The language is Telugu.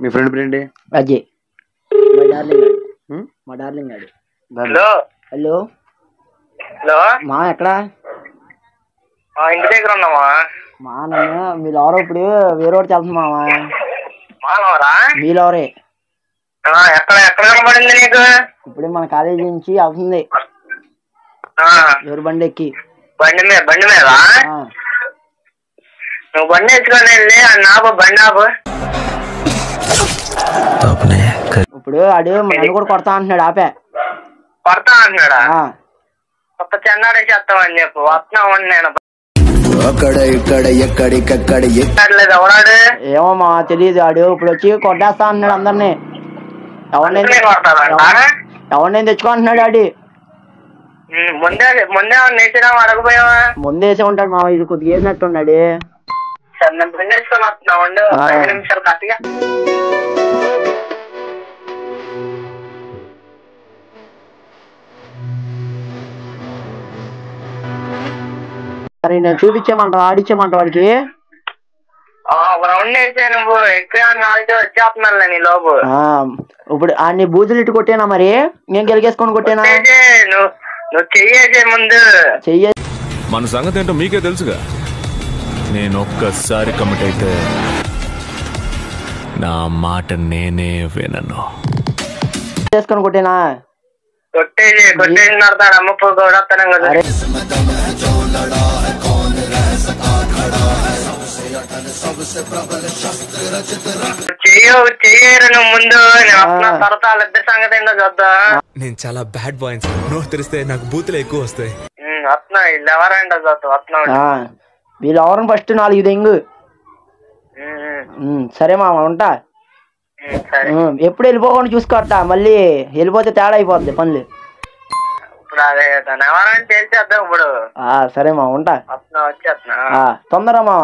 మీ ఫ్రెండ్ పేరేంటి? అజయ్. మా డార్లింగ్ గాడు. హలో హలో హలో మా ఎక్కడా? ఇంటి దగ్గర ఉన్నామా? మా నన్ను మీరెవరో ఇప్పుడు వేరే ఒకటి వెళ్తుంది మామా. మానవరా? మీరెవరే? ఎక్కడ ఎక్కడ కనబడింది నీకు? ఇప్పుడే మన కాలేజీ నుంచి వెళ్తుంది ఎవరు బండి ఎక్కి. బండి మీద నువ్వు బండి ఎత్తుకొని వెళ్ళి నాకు బండి ఆపు. ఇప్పుడు ఆడు నన్ను కూడా కొడతా అంటున్నాడు. ఆపే కొడతా అంటున్నాడా? కొత్త చెన్నాడే చేస్తామని చెప్పు. వస్తున్నామని నేను ఎవడాడు ఏమో మా తెలియదు. ఆడు ఇప్పుడు వచ్చి కొట్టేస్తా అంటున్నాడు అందరినీ. ఎవరినైనా తెచ్చుకుంటున్నాడు ఆడి. ముందే నేసినా అడగపోయావా? ముందేసే ఉంటాడు మా. ఇది కొద్దిగా వేసినట్టున్నాడు. బండి వేసుకొని వస్తున్నావు 5 నిమిషాలు కరెక్ట్గా. సరే నేను చూపించేమంటావు, ఆడిచ్చేమంటావు వాడికి? రౌండ్ వేసే నువ్వు ఎక్కువ వచ్చేస్తున్నాను నీ లోపు. ఇప్పుడు అన్ని బూజులు ఇటు కొట్టేనా మరి? నేను గెలిగేసుకొని కొట్టేనా? నువ్వు చెయ్యేసే ముందు చెయ్యే. మన సంగతి ఏంటో మీకే తెలుసుగా. నేను ఒక్కసారి కమిట్ అయితే నా మాట నేనే వినను. చేసుకొని కొట్టేనా? కొట్టేసి నడతాడు. అమ్మ కూడా వస్తాను కదా. చెయ్యరు నువ్వు ముందు. తర్వాత వాళ్ళిద్దరి సంగతి ఏంటో చూద్దా. నేను చాలా బ్యాడ్ బాయ్ సార్. నోరు తెరిస్తే నాకు బూతులు ఎక్కువ వస్తాయి. వస్తున్నా వీళ్ళు ఎవరంటో చూద్దాం. వస్తున్నావు వీళ్ళు ఎవరిని ఫస్ట్ 4 దెంగు. సరే మామ ఉంటా. ఎప్పుడు వెళ్ళిపోకుండా చూసుకోవట. మళ్ళీ వెళ్ళిపోతే తేడా అయిపోద్ది పనులు. ఇప్పుడు అదే ఎవరని తెలిసేద్దాం ఇప్పుడు. సరే మామ ఉంటా. వచ్చేస్తున్నా తొందర మామ.